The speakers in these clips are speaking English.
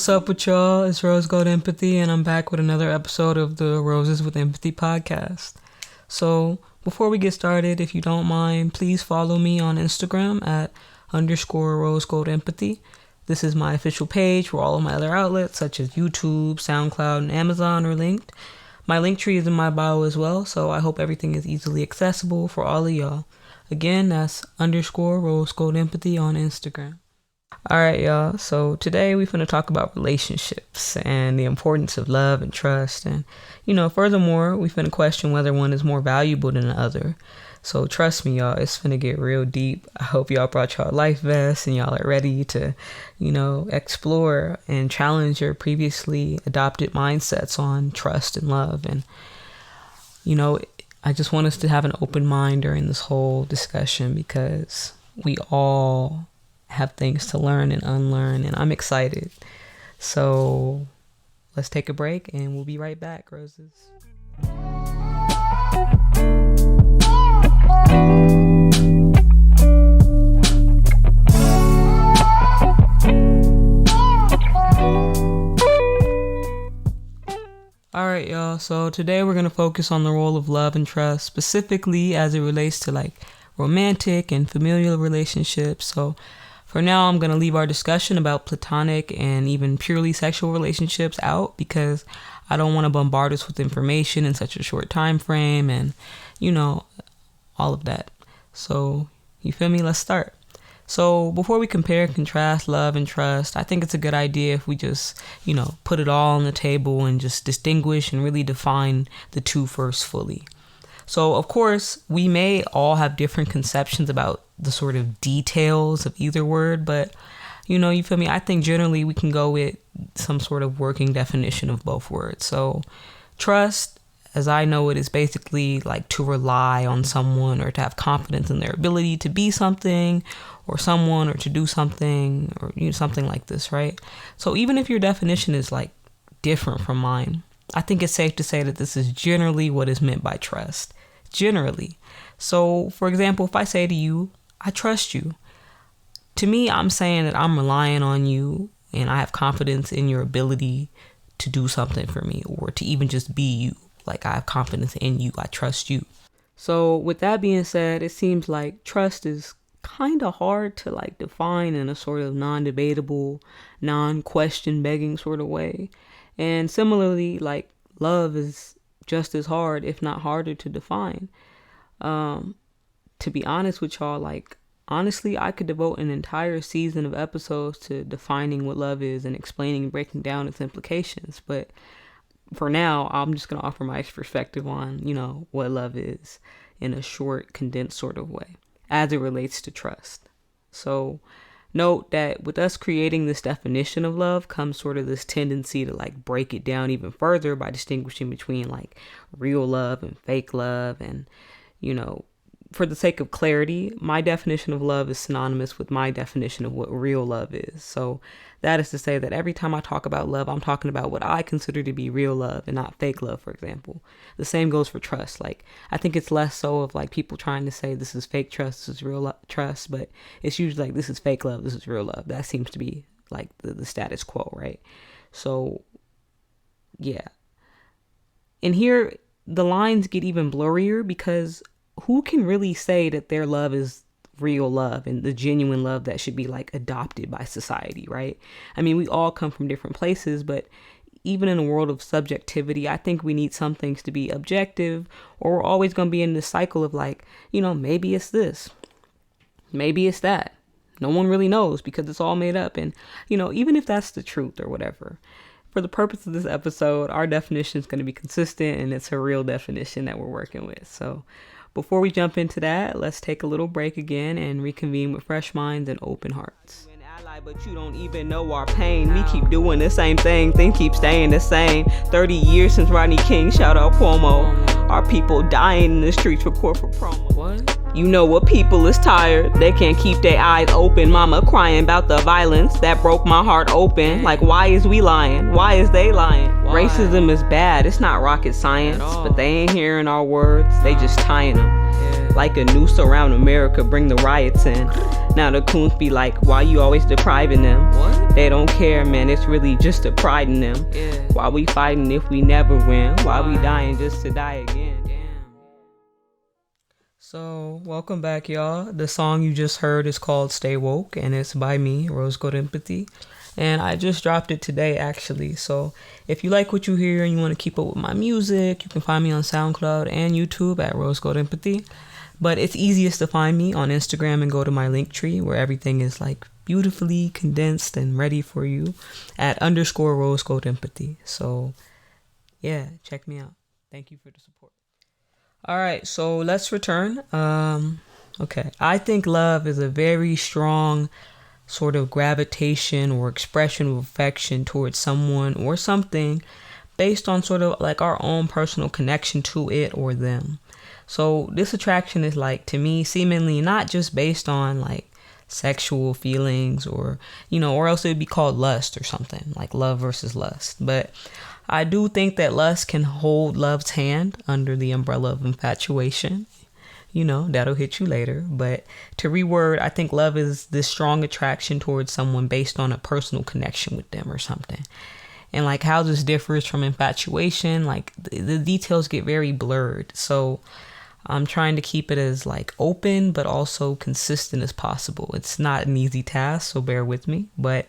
What's up with y'all? It's Rose Gold Empathy, and I'm back with another episode of the Roses with Empathy podcast. So, before we get started, if you don't mind, please follow me on Instagram at _Rose Gold Empathy. This is my official page where all of my other outlets, such as YouTube, SoundCloud, and Amazon, are linked. My link tree is in my bio as well, so I hope everything is easily accessible for all of y'all. Again, that's _Rose Gold Empathy on Instagram. Alright, y'all, so today we're going to talk about relationships and the importance of love and trust. And, furthermore, we're going to question whether one is more valuable than the other. So trust me, y'all, it's going to get real deep. I hope y'all brought y'all life vests and y'all are ready to, explore and challenge your previously adopted mindsets on trust and love. And, I just want us to have an open mind during this whole discussion because we all have things to learn and unlearn, and I'm excited. So let's take a break and we'll be right back, Roses. Alright, y'all, so today we're going to focus on the role of love and trust, specifically as it relates to romantic and familial relationships. So for now, I'm going to leave our discussion about platonic and even purely sexual relationships out because I don't want to bombard us with information in such a short time frame and, all of that. So, you feel me? Let's start. So before we compare and contrast love and trust, I think it's a good idea if we just, put it all on the table and just distinguish and really define the two first fully. So, of course, we may all have different conceptions about the sort of details of either word, but, you feel me? I think generally we can go with some sort of working definition of both words. So, trust, as I know it, is basically to rely on someone or to have confidence in their ability to be something or someone or to do something or something like this, right? So, even if your definition is different from mine, I think it's safe to say that this is generally what is meant by trust. Generally. So, for example, if I say to you, I trust you, to me, I'm saying that I'm relying on you and I have confidence in your ability to do something for me or to even just be you. I have confidence in you. I trust you. So, with that being said, it seems like trust is kind of hard to define in a sort of non-debatable, non-question begging sort of way. And similarly, love is just as hard, if not harder, to define. To be honest with y'all, honestly, I could devote an entire season of episodes to defining what love is and explaining and breaking down its implications. But for now, I'm just going to offer my perspective on, what love is in a short, condensed sort of way as it relates to trust. So note that with us creating this definition of love comes sort of this tendency to break it down even further by distinguishing between real love and fake love. And, for the sake of clarity, my definition of love is synonymous with my definition of what real love is. So that is to say that every time I talk about love, I'm talking about what I consider to be real love and not fake love, for example. The same goes for trust. I think it's less so of people trying to say this is fake trust, this is real trust, but it's usually this is fake love, this is real love. That seems to be the status quo, right? So, yeah. And here, the lines get even blurrier because who can really say that their love is real love and the genuine love that should be adopted by society, right? I mean, we all come from different places, but even in a world of subjectivity, I think we need some things to be objective, or we're always going to be in this cycle of maybe it's this, maybe it's that. No one really knows because it's all made up. And, even if that's the truth or whatever, for the purpose of this episode, our definition is going to be consistent and it's a real definition that we're working with. So before we jump into that, let's take a little break again and reconvene with fresh minds and open hearts. But you don't even know our pain. We keep doing the same thing, things keep staying the same. 30 years since Rodney King, shout out Cuomo. Our people dying in the streets for corporate promo. What? You know what people is tired. They can't keep their eyes open. Mama crying about the violence that broke my heart open. Why is we lying? Why is they lying? Why? Racism is bad. It's not rocket science, but they ain't hearing our words. They just tying them. Yeah. Like a noose around America, bring the riots in. Now the coons be like, why you always depriving them? What? They don't care, man, it's really just a pride in them. Yeah. Why we fighting if we never win? Why we dying just to die again? Damn. So, welcome back, y'all. The song you just heard is called Stay Woke, and it's by me, Rose Gold Empathy. And I just dropped it today, actually. So if you like what you hear and you want to keep up with my music, you can find me on SoundCloud and YouTube at Rose Gold Empathy. But it's easiest to find me on Instagram and go to my link tree where everything is like beautifully condensed and ready for you at _Rose Gold Empathy. So yeah, check me out. Thank you for the support. All right, so let's return. Okay, I think love is a very strong sort of gravitation or expression of affection towards someone or something based on sort of like our own personal connection to it or them. So this attraction is like, to me, seemingly not just based on like sexual feelings or, or else it would be called lust or something, like love versus lust. But I do think that lust can hold love's hand under the umbrella of infatuation. That'll hit you later. But to reword, I think love is this strong attraction towards someone based on a personal connection with them or something. And like how this differs from infatuation, like the details get very blurred. So I'm trying to keep it as like open, but also consistent as possible. It's not an easy task, so bear with me. But,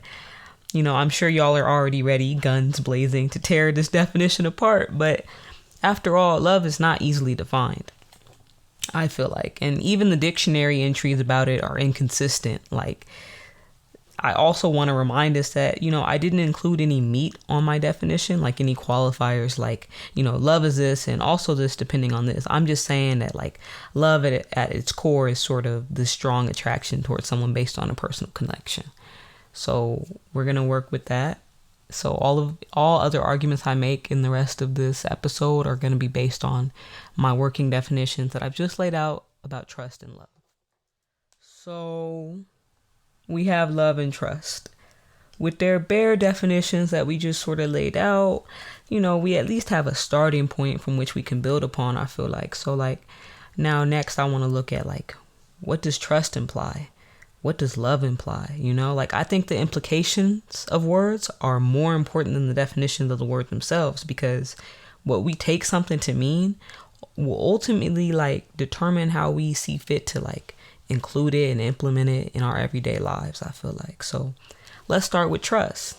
I'm sure y'all are already ready, guns blazing, to tear this definition apart. But after all, love is not easily defined, I feel like. And even the dictionary entries about it are inconsistent. Like, I also want to remind us that, I didn't include any meat on my definition, like any qualifiers, like, love is this and also this depending on this. I'm just saying that like love at its core is sort of this strong attraction towards someone based on a personal connection. So we're going to work with that. So all other arguments I make in the rest of this episode are going to be based on my working definitions that I've just laid out about trust and love. So we have love and trust. With their bare definitions that we just sort of laid out, we at least have a starting point from which we can build upon, I feel like. So like now next I want to look at like, what does trust imply? What does love imply? Like I think the implications of words are more important than the definitions of the word themselves, because what we take something to mean will ultimately like determine how we see fit to like include it and implement it in our everyday lives, I feel like. So let's start with trust.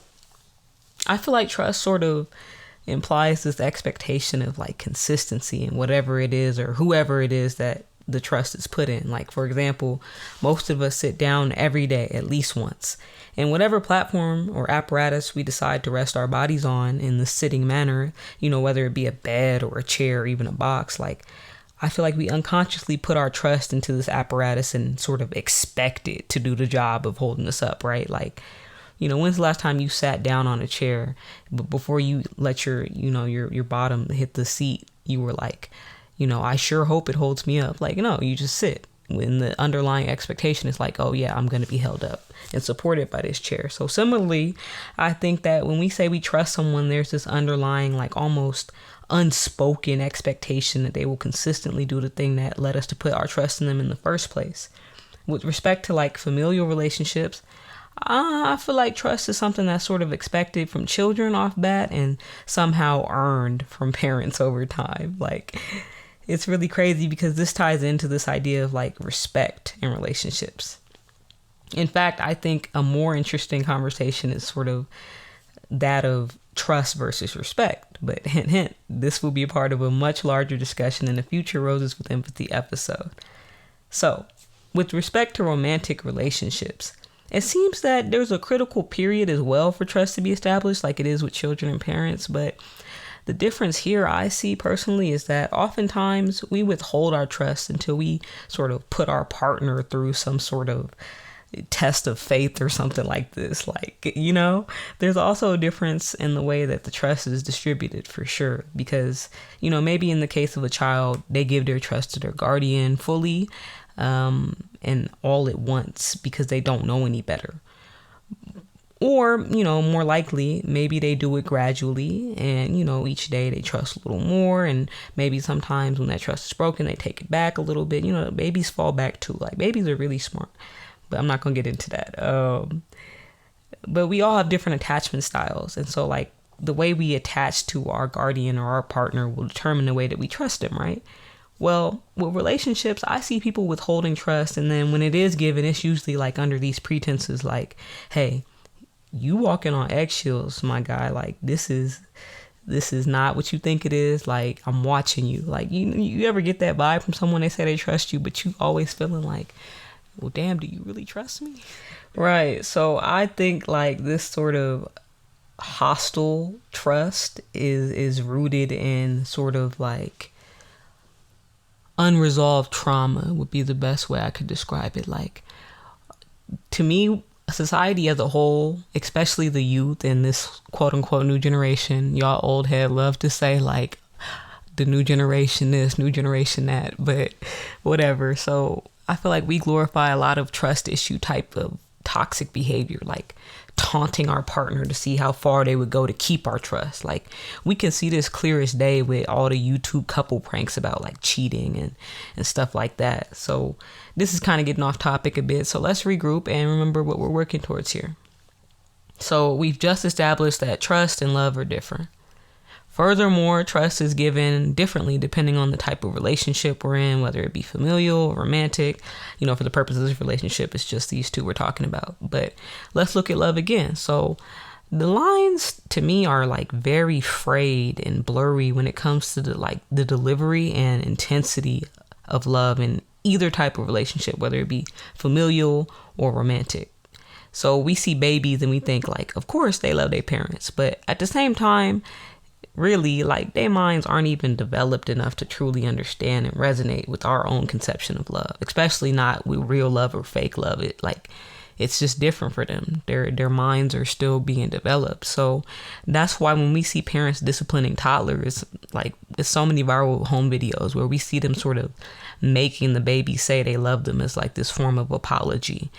I feel like trust sort of implies this expectation of like consistency in whatever it is or whoever it is that the trust is put in. Like, for example, most of us sit down every day at least once. And whatever platform or apparatus we decide to rest our bodies on in the sitting manner, whether it be a bed or a chair or even a box, like I feel like we unconsciously put our trust into this apparatus and sort of expect it to do the job of holding us up, right? Like, when's the last time you sat down on a chair, but before you let your bottom hit the seat, you were like, I sure hope it holds me up. Like, no, you just sit. When the underlying expectation is like, oh yeah, I'm going to be held up and supported by this chair. So similarly, I think that when we say we trust someone, there's this underlying like almost unspoken expectation that they will consistently do the thing that led us to put our trust in them in the first place. With respect to like familial relationships, I feel like trust is something that's sort of expected from children off bat and somehow earned from parents over time. Like, it's really crazy because this ties into this idea of like respect in relationships. In fact, I think a more interesting conversation is sort of that of trust versus respect. But hint, hint, this will be a part of a much larger discussion in a future Roses with Empathy episode. So, with respect to romantic relationships, it seems that there's a critical period as well for trust to be established, like it is with children and parents. But the difference here I see personally is that oftentimes we withhold our trust until we sort of put our partner through some sort of test of faith or something like this. Like, there's also a difference in the way that the trust is distributed for sure. Because, maybe in the case of a child, they give their trust to their guardian fully and all at once because they don't know any better. Or, more likely, maybe they do it gradually and, each day they trust a little more. And maybe sometimes when that trust is broken, they take it back a little bit. Babies fall back too. Like, babies are really smart, but I'm not going to get into that. But we all have different attachment styles. And so, like, the way we attach to our guardian or our partner will determine the way that we trust them, right? Well, with relationships, I see people withholding trust. And then when it is given, it's usually like under these pretenses like, hey, you walking on eggshells, my guy. Like, this is not what you think it is. Like, I'm watching you. Like, you ever get that vibe from someone, they say they trust you, but you always feeling like, well, damn, do you really trust me? Right. So I think like this sort of hostile trust is rooted in sort of like unresolved trauma would be the best way I could describe it. Like, to me, society as a whole, especially the youth and this quote unquote new generation, y'all old head love to say like the new generation this, new generation that, but whatever. So I feel like we glorify a lot of trust issue type of toxic behavior, like taunting our partner to see how far they would go to keep our trust. Like, we can see this clear as day with all the YouTube couple pranks about like cheating and stuff like that. So this is kind of getting off topic a bit. So let's regroup and remember what we're working towards here. So we've just established that trust and love are different. Furthermore, trust is given differently depending on the type of relationship we're in, whether it be familial or romantic. For the purpose of this relationship, it's just these two we're talking about. But let's look at love again. So the lines to me are like very frayed and blurry when it comes to the delivery and intensity of love in either type of relationship, whether it be familial or romantic. So we see babies and we think like, of course they love their parents, but at the same time, really, like, their minds aren't even developed enough to truly understand and resonate with our own conception of love, especially not with real love or fake love. It's just different for them. Their minds are still being developed. So that's why when we see parents disciplining toddlers, like, there's so many viral home videos where we see them sort of making the baby say they love them as like this form of apology.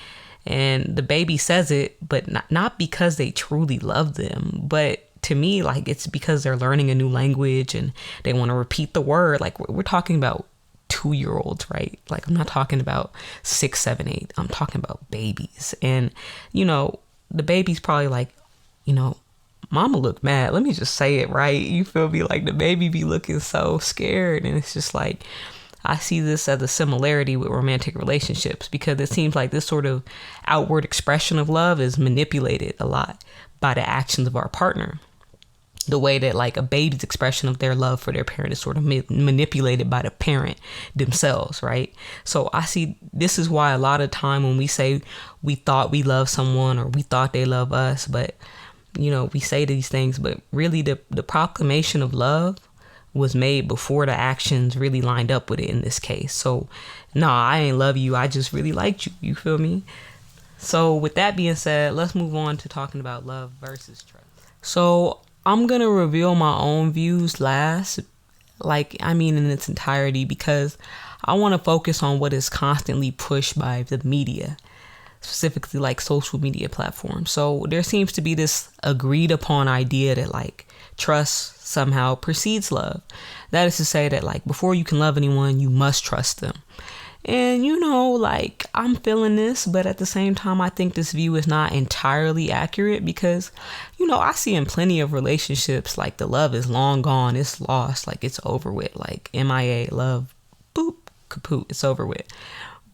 And the baby says it, but not because they truly love them, but to me, like, it's because they're learning a new language and they want to repeat the word. Like, we're talking about 2-year-olds, right? Like, I'm not talking about 6, 7, 8. I'm talking about babies. And, the baby's probably like, mama look mad. Let me just say it, right? You feel me? Like, the baby be looking so scared. And it's just like, I see this as a similarity with romantic relationships because it seems like this sort of outward expression of love is manipulated a lot by the actions of our partner. The way that like a baby's expression of their love for their parent is sort of manipulated by the parent themselves, right? So I see this is why a lot of time when we say we thought we love someone or we thought they love us, but we say these things, but really the proclamation of love was made before the actions really lined up with it in this case. So I ain't love you. I just really liked you. You feel me? So with that being said, let's move on to talking about love versus trust. So I'm going to reveal my own views last, in its entirety, because I want to focus on what is constantly pushed by the media, specifically like social media platforms. So there seems to be this agreed upon idea that like trust somehow precedes love. That is to say that like before you can love anyone, you must trust them. And, I'm feeling this, but at the same time, I think this view is not entirely accurate because, I see in plenty of relationships, like the love is long gone. It's lost. Like it's over with, like MIA, love, boop, kaput, it's over with.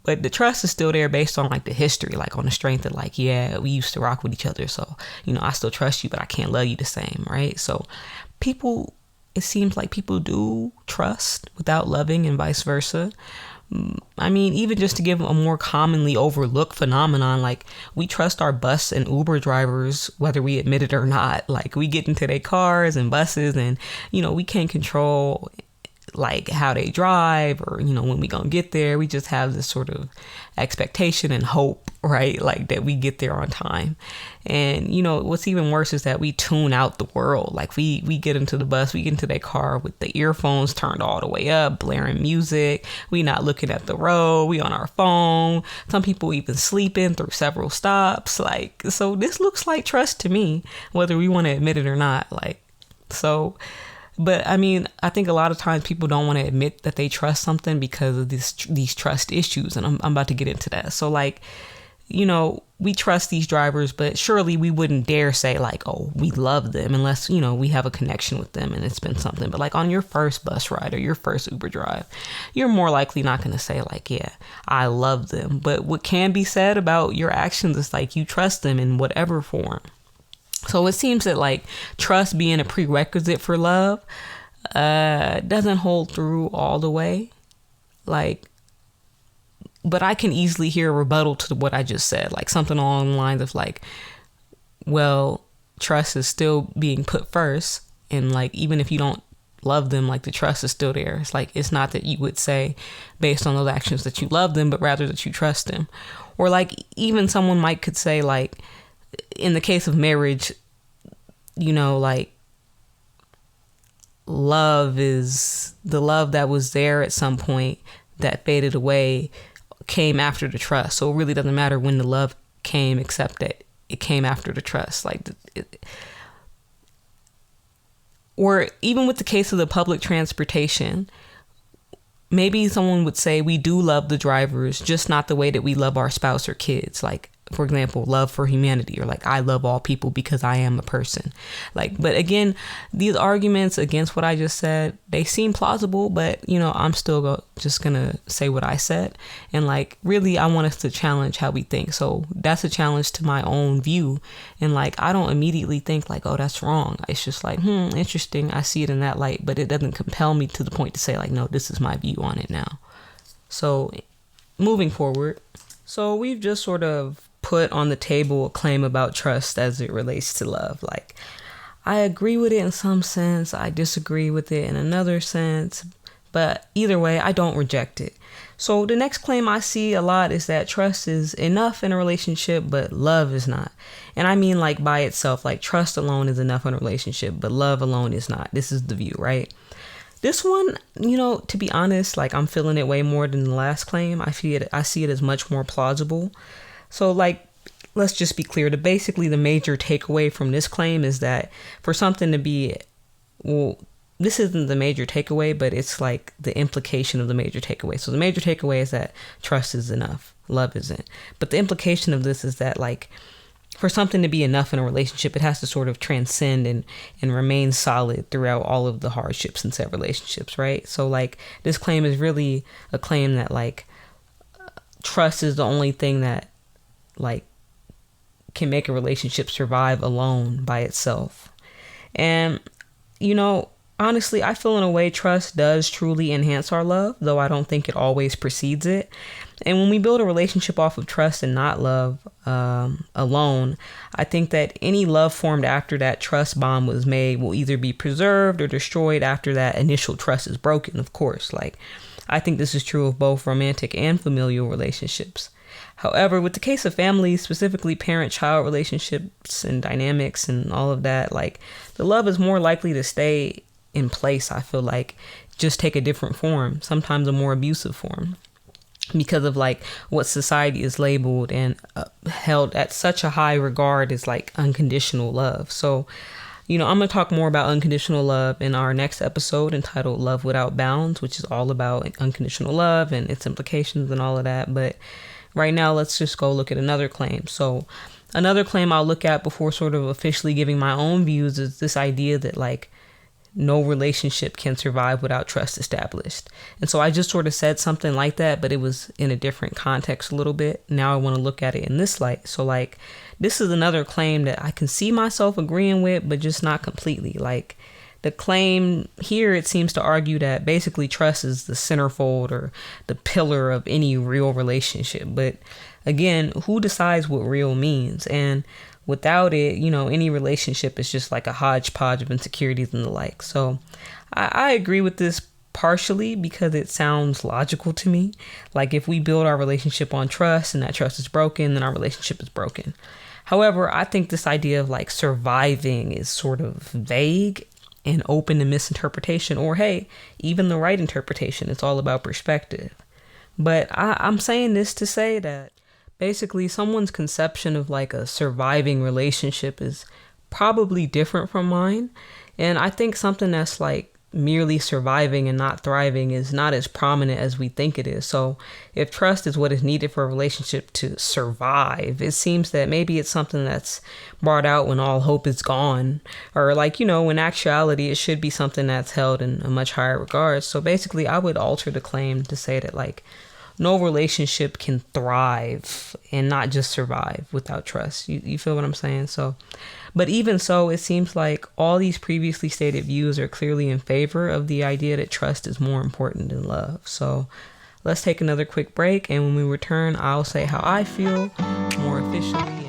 But the trust is still there based on like the history, like on the strength of like, yeah, we used to rock with each other. So, I still trust you, but I can't love you the same. Right. So it seems like people do trust without loving and vice versa. Even just to give a more commonly overlooked phenomenon, like we trust our bus and Uber drivers, whether we admit it or not. Like we get into their cars and buses and, we can't control like how they drive or, when we gonna get there. We just have this sort of expectation and hope right? Like that we get there on time. And what's even worse is that we tune out the world. Like we get into the bus, we get into that car with the earphones turned all the way up, blaring music. We not looking at the road, we on our phone. Some people even sleeping through several stops. Like, so this looks like trust to me, whether we want to admit it or not. Like, so, but I mean, I think a lot of times people don't want to admit that they trust something because of these trust issues. And I'm about to get into that. So like, we trust these drivers, but surely we wouldn't dare say like, oh, we love them unless, we have a connection with them and it's been something. But like on your first bus ride or your first Uber drive, you're more likely not going to say like, yeah, I love them. But what can be said about your actions is like you trust them in whatever form. So it seems that like trust being a prerequisite for love doesn't hold through all the way. Like, but I can easily hear a rebuttal to what I just said, like something along the lines of like, well, trust is still being put first. And like, even if you don't love them, like the trust is still there. It's like, it's not that you would say based on those actions that you love them, but rather that you trust them. Or like even someone could say like, in the case of marriage, like love is the love that was there at some point that faded away came after the trust. So it really doesn't matter when the love came, except that it came after the trust. Like, or even with the case of the public transportation, maybe someone would say we do love the drivers, just not the way that we love our spouse or kids. Like, for example, love for humanity, or like I love all people because I am a person. Like, but again, these arguments against what I just said, they seem plausible, but I'm still just gonna say what I said. And like, really, I want us to challenge how we think. So that's a challenge to my own view. And like, I don't immediately think like, oh, that's wrong. It's just like, interesting. I see it in that light, but it doesn't compel me to the point to say like, no, this is my view on it now. So moving forward, so we've just sort of put on the table a claim about trust as it relates to love. Like, I agree with it in some sense, I disagree with it in another sense, but either way, I don't reject it. So the next claim I see a lot is that trust is enough in a relationship, but love is not. And I mean like by itself, like trust alone is enough in a relationship, but love alone is not. This is the view, right? This one, to be honest, like I'm feeling it way more than the last claim. I see it as much more plausible. So like, let's just be clear. Basically, the major takeaway from this claim is that for something to be, well, this isn't the major takeaway, but it's like the implication of the major takeaway. So the major takeaway is that trust is enough, love isn't. But the implication of this is that like, for something to be enough in a relationship, it has to sort of transcend and remain solid throughout all of the hardships in said relationships, right? So like, this claim is really a claim that like, trust is the only thing that like can make a relationship survive alone by itself. And honestly, I feel in a way trust does truly enhance our love, though I don't think it always precedes it. And when we build a relationship off of trust and not love alone, I think that any love formed after that trust bond was made will either be preserved or destroyed after that initial trust is broken, of course. Like, I think this is true of both romantic and familial relationships. However, with the case of families, specifically parent-child relationships and dynamics and all of that, like the love is more likely to stay in place, I feel like, just take a different form, sometimes a more abusive form, because of like what society is labeled and held at such a high regard as like unconditional love. So, I'm going to talk more about unconditional love in our next episode entitled Love Without Bounds, which is all about unconditional love and its implications and all of that. But right now, let's just go look at another claim. So another claim I'll look at before sort of officially giving my own views is this idea that like no relationship can survive without trust established. And so I just sort of said something like that, but it was in a different context a little bit. Now I want to look at it in this light. So like, this is another claim that I can see myself agreeing with, but just not completely. Like, the claim here, it seems to argue that basically trust is the centerfold or the pillar of any real relationship. But again, who decides what real means? And without it, any relationship is just like a hodgepodge of insecurities and the like. So I agree with this partially because it sounds logical to me. Like if we build our relationship on trust and that trust is broken, then our relationship is broken. However, I think this idea of like surviving is sort of vague and open to misinterpretation, or hey, even the right interpretation. It's all about perspective. But I'm saying this to say that basically someone's conception of like a surviving relationship is probably different from mine. And I think something that's like merely surviving and not thriving is not as prominent as we think it is. So if trust is what is needed for a relationship to survive, it seems that maybe it's something that's brought out when all hope is gone, or like, in actuality, it should be something that's held in a much higher regard. So basically, I would alter the claim to say that like no relationship can thrive and not just survive without trust. You feel what I'm saying? So, but even so, it seems like all these previously stated views are clearly in favor of the idea that trust is more important than love. So let's take another quick break. And when we return, I'll say how I feel more officially.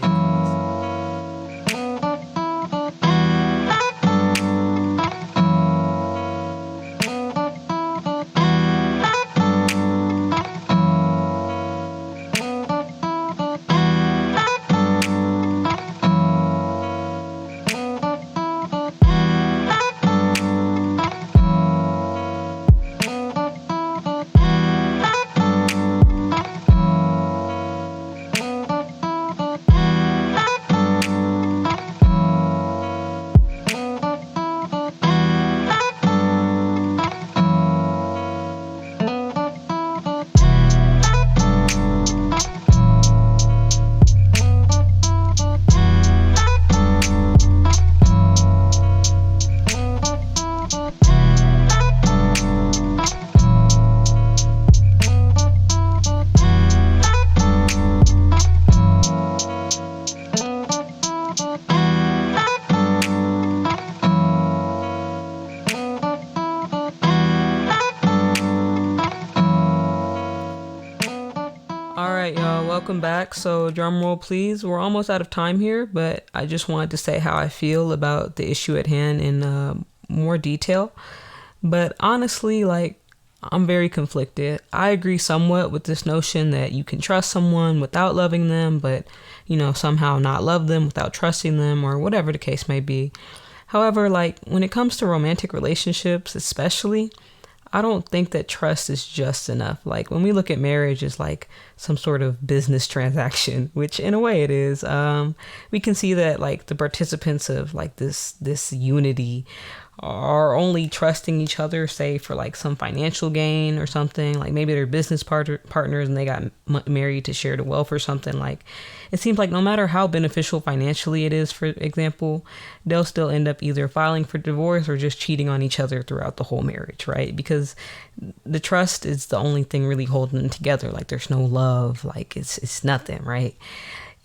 Welcome back. So drum roll please. We're almost out of time here, but I just wanted to say how I feel about the issue at hand in more detail. But honestly, like, I'm very conflicted. I agree somewhat with this notion that you can trust someone without loving them, but somehow not love them without trusting them, or whatever the case may be. However, like when it comes to romantic relationships, especially, I don't think that trust is just enough. Like when we look at marriage as like some sort of business transaction, which in a way it is, we can see that like the participants of like this unity are only trusting each other, say for like some financial gain or something. Like maybe they're business partners and they got married to share the wealth or something. Like it seems like no matter how beneficial financially it is, for example, they'll still end up either filing for divorce or just cheating on each other throughout the whole marriage, right? Because the trust is the only thing really holding them together. Like there's no love, like it's nothing, right?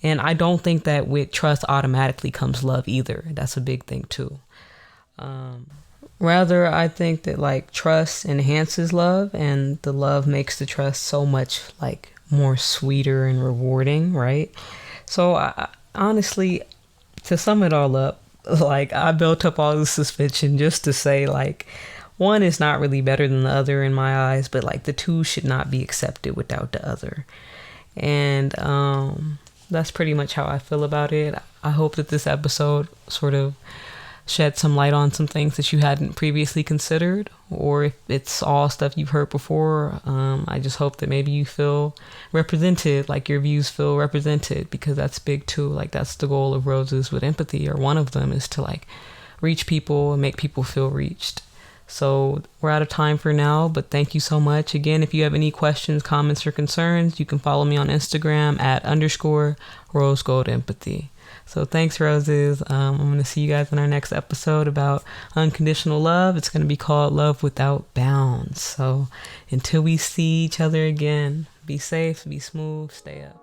And I don't think that with trust automatically comes love either. That's a big thing too. Rather, I think that like trust enhances love, and the love makes the trust so much like more sweeter and rewarding, right? So I, honestly, to sum it all up, like I built up all this suspension just to say like one is not really better than the other in my eyes, but like the two should not be accepted without the other. And that's pretty much how I feel about it. I hope that this episode sort of shed some light on some things that you hadn't previously considered, or if it's all stuff you've heard before, I just hope that maybe you feel represented, like your views feel represented, because that's big too. Like that's the goal of Roses with Empathy, or one of them is to like reach people and make people feel reached. So we're out of time for now, but thank you so much. Again, if you have any questions, comments, or concerns, you can follow me on Instagram at _RoseGoldEmpathy. So thanks, Roses. I'm going to see you guys in our next episode about unconditional love. It's going to be called Love Without Bounds. So until we see each other again, be safe, be smooth, stay up.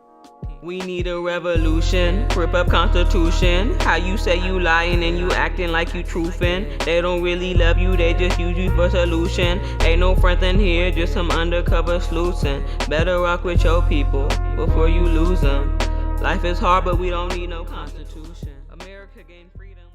We need a revolution, rip up constitution. How you say you lying and you acting like you truthing. They don't really love you, they just use you for solution. Ain't no frontin' here, just some undercover sleuthing. Better rock with your people before you lose them. Life is hard, but we don't need no constitution. America gained freedom.